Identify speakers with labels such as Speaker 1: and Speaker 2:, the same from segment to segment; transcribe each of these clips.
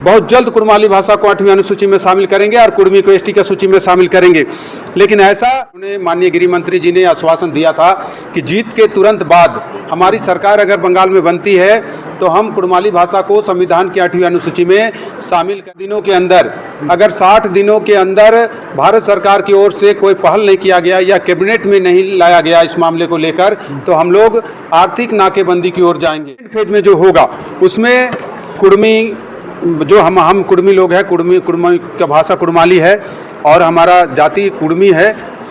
Speaker 1: बहुत जल्द कुड़माली भाषा को 8वीं अनुसूची में शामिल करेंगे और कुड़मी को एसटी की सूची में शामिल करेंगे। लेकिन ऐसा उन्हें माननीय गृह मंत्री जी ने आश्वासन दिया था कि जीत के तुरंत बाद हमारी सरकार अगर बंगाल में बनती है तो हम कुड़माली भाषा को संविधान की 8वीं अनुसूची में शामिल कर दिनों के अंदर, अगर 60 दिनों के अंदर भारत सरकार की ओर से कोई पहल नहीं किया गया या कैबिनेट में नहीं लाया गया इस मामले को लेकर, तो हम लोग आर्थिक नाकेबंदी की ओर जाएंगे। फेज में जो होगा उसमें कुड़मी, जो हम कुड़मी लोग हैं, कुड़मी का भाषा कुड़माली है और हमारा जाति कुड़मी है।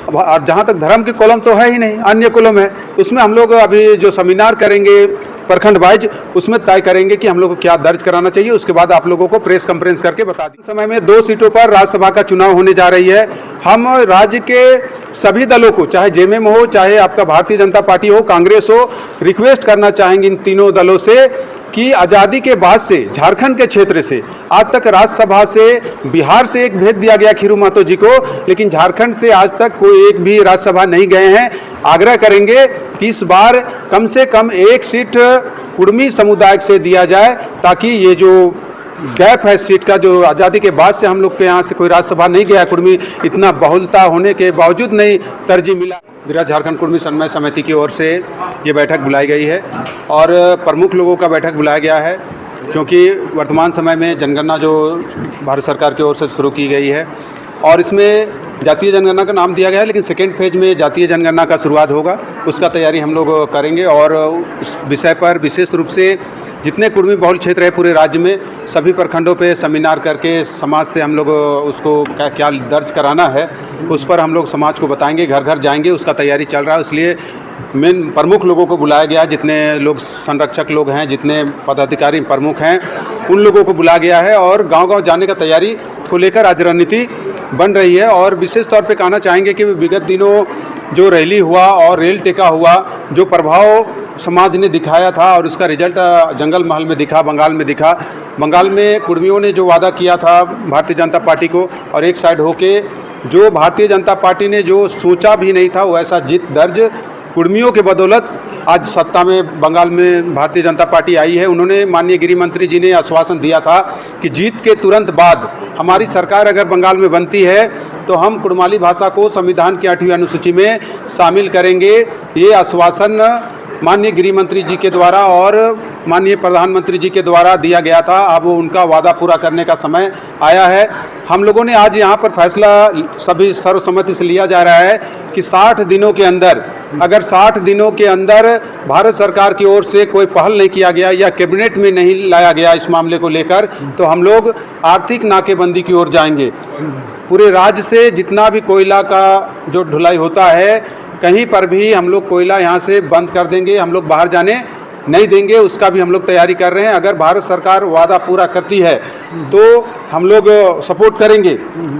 Speaker 1: और जहाँ तक धर्म की कॉलम तो है ही नहीं, अन्य कॉलम है, उसमें हम लोग अभी जो सेमिनार करेंगे प्रखंड वाइज उसमें तय करेंगे कि हम लोग को क्या दर्ज कराना चाहिए। उसके बाद आप लोगों को प्रेस कॉन्फ्रेंस करके बता दें। समय में 2 सीटों पर राज्यसभा का चुनाव होने जा रही है। हम राज्य के सभी दलों को, चाहे जेएमएम हो, चाहे आपका भारतीय जनता पार्टी हो, कांग्रेस हो, रिक्वेस्ट करना चाहेंगे इन तीनों दलों से कि आज़ादी के बाद से झारखंड के क्षेत्र से आज तक राज्यसभा से बिहार से एक भेज दिया गया खीरू महतो जी को, लेकिन झारखंड से आज तक कोई एक भी राज्यसभा नहीं गए हैं। आग्रह करेंगे कि इस बार कम से कम 1 सीट कुड़मी समुदाय से दिया जाए, ताकि ये जो गैप है सीट का, जो आज़ादी के बाद से हम लोग के यहाँ से कोई राज्यसभा नहीं गया कुड़मी, इतना बहुलता होने के बावजूद नहीं तरजीह मिला। विराट झारखंड कुड़मी समन्वय समिति की ओर से ये बैठक बुलाई गई है और प्रमुख लोगों का बैठक बुलाया गया है, क्योंकि वर्तमान समय में जनगणना जो भारत सरकार की ओर से शुरू की गई है और इसमें जातीय जनगणना का नाम दिया गया है, लेकिन सेकेंड फेज में जातीय जनगणना का शुरुआत होगा, उसका तैयारी हम लोग करेंगे। और इस विषय पर विशेष रूप से जितने कुड़मी बहुल क्षेत्र है पूरे राज्य में, सभी प्रखंडों पे सेमिनार करके समाज से हम लोग उसको क्या दर्ज कराना है उस पर हम लोग समाज को बताएंगे, घर घर जाएंगे, उसका तैयारी चल रहा है। इसलिए मेन प्रमुख लोगों को बुलाया गया, जितने लोग संरक्षक लोग हैं, जितने पदाधिकारी प्रमुख हैं, उन लोगों को बुलाया गया है और गांव-गांव जाने का तैयारी को लेकर आज रणनीति बन रही है। और विशेष तौर पे कहना चाहेंगे कि विगत दिनों जो रैली हुआ और रेल टेका हुआ, जो प्रभाव समाज ने दिखाया था और उसका रिजल्ट जंगल महल में दिखा, बंगाल में दिखा। बंगाल में कुड़मियों ने जो वादा किया था भारतीय जनता पार्टी को, और एक साइड होके जो भारतीय जनता पार्टी ने जो सोचा भी नहीं था वैसा जीत दर्ज कुड़मियों के बदौलत आज सत्ता में बंगाल में भारतीय जनता पार्टी आई है। उन्होंने माननीय गृह मंत्री जी ने आश्वासन दिया था कि जीत के तुरंत बाद हमारी सरकार अगर बंगाल में बनती है तो हम कुड़माली भाषा को संविधान की 8वीं अनुसूची में शामिल करेंगे। ये आश्वासन माननीय गृह मंत्री जी के द्वारा और माननीय प्रधानमंत्री जी के द्वारा दिया गया था। अब उनका वादा पूरा करने का समय आया है। हम लोगों ने आज यहाँ पर फैसला सभी सर्वसम्मति से लिया जा रहा है कि 60 दिनों के अंदर, अगर 60 दिनों के अंदर भारत सरकार की ओर से कोई पहल नहीं किया गया या कैबिनेट में नहीं लाया गया इस मामले को लेकर, तो हम लोग आर्थिक नाकेबंदी की ओर जाएंगे। पूरे राज्य से जितना भी कोयला का जो ढुलाई होता है, कहीं पर भी हम लोग कोयला यहाँ से बंद कर देंगे, हम लोग बाहर जाने नहीं देंगे, उसका भी हम लोग तैयारी कर रहे हैं। अगर भारत सरकार वादा पूरा करती है तो हम लोग सपोर्ट करेंगे।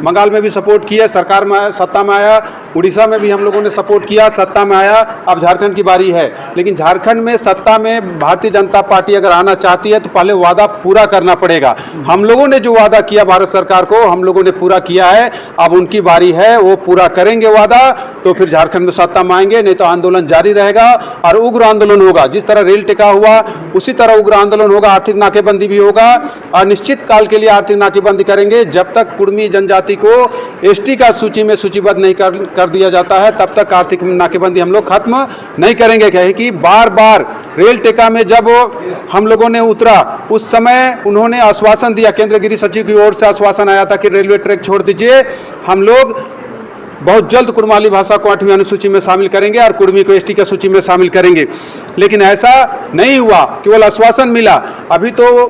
Speaker 1: बंगाल में भी सपोर्ट किया, सरकार में सत्ता में आया, उड़ीसा में भी हम लोगों ने सपोर्ट किया, सत्ता में आया। अब झारखंड की बारी है, लेकिन झारखंड में सत्ता में भारतीय जनता पार्टी अगर आना चाहती है तो पहले वादा पूरा करना पड़ेगा। हम लोगों ने जो वादा किया भारत सरकार को, हम लोगों ने पूरा किया है। अब उनकी बारी है, वो पूरा करेंगे वादा, तो फिर झारखंड में सत्ता में आएंगे, नहीं तो आंदोलन जारी रहेगा और उग्र आंदोलन होगा। जिस तरह रेल टिका हुआ उसी तरह उग्र आंदोलन होगा, आर्थिक नाकेबंदी भी होगा और निश्चित काल के लिए आर्थिक नाकेबंदी करेंगे। जब तक कुड़मी जनजाति को एसटी का सूची में सूचीबद्ध नहीं कर दिया जाता है, तब तक आर्थिक नाकेबंदी हम लोग खत्म नहीं करेंगे। कहे कि बार बार रेल टेका में जब हम लोगों ने उतरा, उस समय उन्होंने आश्वासन दिया, केंद्रीय गृह सचिव की ओर से आश्वासन आया था कि रेलवे ट्रैक छोड़ दीजिए, हम लोग बहुत जल्द कुड़माली भाषा को 8वीं अनुसूची में शामिल करेंगे और कुड़मी को एसटी की सूची में शामिल करेंगे। लेकिन ऐसा नहीं हुआ, केवल आश्वासन मिला। अभी तो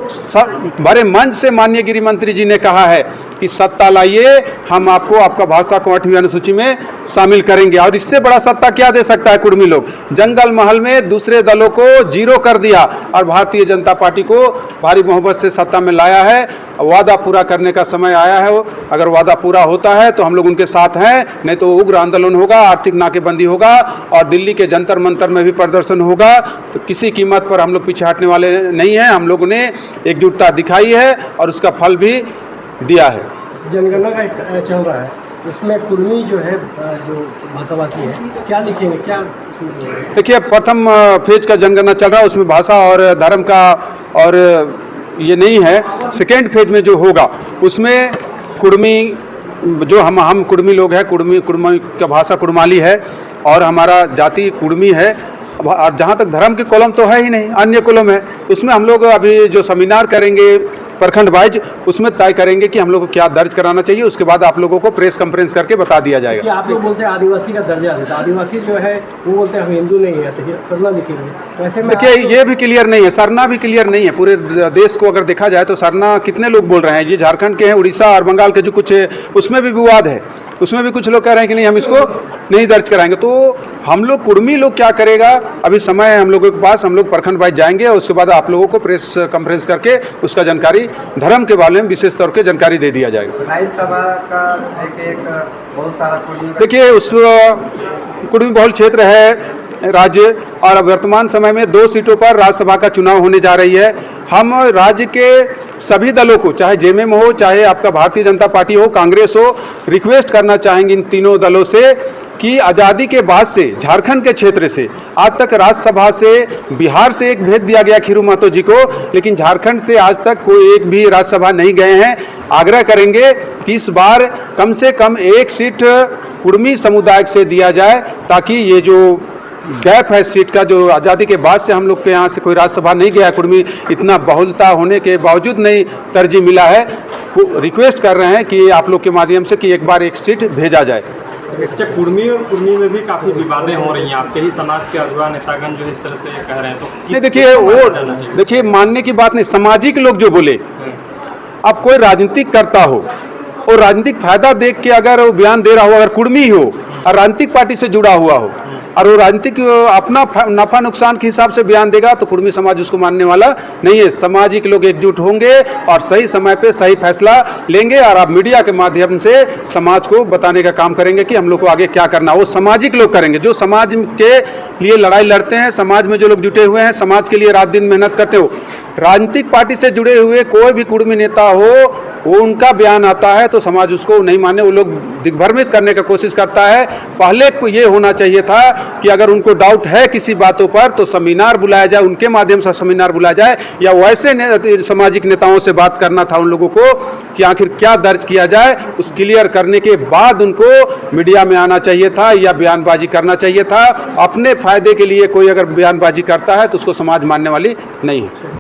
Speaker 1: बड़े मंच से माननीय गृह मंत्री जी ने कहा है कि सत्ता लाइए, हम आपको आपका भाषा को 8वीं अनुसूची में शामिल करेंगे। और इससे बड़ा सत्ता क्या दे सकता है कुड़मी लोग? जंगल महल में दूसरे दलों को जीरो कर दिया और भारतीय जनता पार्टी को भारी बहुमत से सत्ता में लाया है। वादा पूरा करने का समय आया है। अगर वादा पूरा होता है तो हम लोग उनके साथ हैं, नहीं तो उग्र आंदोलन होगा, आर्थिक नाकेबंदी होगा और दिल्ली के जंतर मंतर में भी प्रदर्शन होगा। तो किसी कीमत पर हम लोग पीछे हटने वाले नहीं हैं। हम लोगों ने एकजुटता दिखाई है और उसका फल भी दिया है।
Speaker 2: जनगणना का चल रहा है, उसमें कुड़मी जो है, जो भाषाभाषी है, क्या लिखेंगे? क्या
Speaker 1: देखिए, प्रथम फेज का जनगणना चल रहा है, उसमें भाषा और धर्म का और ये नहीं है। सेकेंड फेज में जो होगा उसमें कुर्मी, जो हम कुर्मी लोग हैं, कुर्मी का भाषा कुड़माली है और हमारा जाति कुर्मी है। और जहाँ तक धर्म की कॉलम तो है ही नहीं, अन्य कॉलम है, उसमें हम लोग अभी जो सेमिनार करेंगे प्रखंड वाइज, उसमें तय करेंगे कि हम लोग को क्या दर्ज कराना चाहिए। उसके बाद आप लोगों को प्रेस कॉन्फ्रेंस करके बता दिया जाएगा।
Speaker 2: कि आप लोग बोलते हैं आदिवासी का दर्जा देता, आदिवासी जो है वो बोलते हैं हम हिंदू नहीं है, तो फिर सरना लिखेंगे। वैसे में
Speaker 1: देखिए ये भी क्लियर नहीं है, सरना भी क्लियर नहीं है। पूरे देश को अगर देखा जाए तो सरना कितने लोग बोल रहे हैं, ये झारखंड के हैं, उड़ीसा और बंगाल के जो कुछ है उसमें भी विवाद है, उसमें भी कुछ लोग कह रहे हैं कि नहीं हम इसको नहीं दर्ज कराएंगे। तो हम लोग कुर्मी लोग क्या करेगा, अभी समय है हम लोगों के पास, हम लोग प्रखंड वाइज जाएंगे और उसके बाद आप लोगों को प्रेस कॉन्फ्रेंस करके उसका जानकारी, धर्म के बारे में विशेष तौर पे जानकारी दे दिया जाएगा।
Speaker 3: राज्यसभा का एक बहुत सारा कुर्मी,
Speaker 1: देखिए उस कुर्मी बहुल क्षेत्र है राज्य, और वर्तमान समय में 2 सीटों पर राज्यसभा का चुनाव होने जा रही है। हम राज्य के सभी दलों को, चाहे जेएमएम हो, चाहे आपका भारतीय जनता पार्टी हो, कांग्रेस हो, रिक्वेस्ट करना चाहेंगे इन तीनों दलों से कि आज़ादी के बाद से झारखंड के क्षेत्र से आज तक राज्यसभा से, बिहार से एक भेज दिया गया खीरू महतो जी को, लेकिन झारखंड से आज तक कोई एक भी राज्यसभा नहीं गए हैं। आग्रह करेंगे कि इस बार कम से कम 1 सीट कुर्मी समुदाय से दिया जाए, ताकि ये जो गैप है सीट का, जो आज़ादी के बाद से हम लोग के यहाँ से कोई राज्यसभा नहीं गया कुर्मी, इतना बहुलता होने के बावजूद नहीं तरजीह मिला है। रिक्वेस्ट कर रहे हैं कि आप लोग के माध्यम से कि एक बार 1 सीट भेजा जाए।
Speaker 4: अच्छा, कुर्मी और कुर्मी में भी काफ़ी विवादें हो रही हैं, आपके ही समाज के अगुआ नेतागण जो इस तरह से कह रहे हैं, तो
Speaker 1: नहीं देखिए वो देखिए मानने की बात नहीं, सामाजिक लोग जो बोले, अब कोई राजनीतिक करता हो और राजनीतिक फायदा देख के अगर वो बयान दे रहा हो, अगर कुर्मी हो और राजनीतिक पार्टी से जुड़ा हुआ हो और वो राजनीतिक अपना नफा नुकसान के हिसाब से बयान देगा, तो कुर्मी समाज उसको मानने वाला नहीं है। सामाजिक लोग एकजुट होंगे और सही समय पे सही फैसला लेंगे, और आप मीडिया के माध्यम से समाज को बताने का काम करेंगे कि हम लोग को आगे क्या करना, वो सामाजिक लोग करेंगे जो समाज के लिए लड़ाई लड़ते हैं, समाज में जो लोग जुटे हुए हैं, समाज के लिए रात दिन मेहनत करते हो। राजनीतिक पार्टी से जुड़े हुए कोई भी कुर्मी नेता हो, वो उनका बयान आता है तो समाज उसको नहीं माने, वो लोग दिग्भ्रमित करने का कोशिश करता है। पहले को ये होना चाहिए था कि अगर उनको डाउट है किसी बातों पर तो सेमिनार बुलाया जाए, उनके माध्यम से सेमिनार बुलाया जाए, या वैसे सामाजिक नेताओं से बात करना था उन लोगों को कि आखिर क्या दर्ज किया जाए। उस क्लियर करने के बाद उनको मीडिया में आना चाहिए था या बयानबाजी करना चाहिए था। अपने फायदे के लिए कोई अगर बयानबाजी करता है तो उसको समाज मानने वाली नहीं है।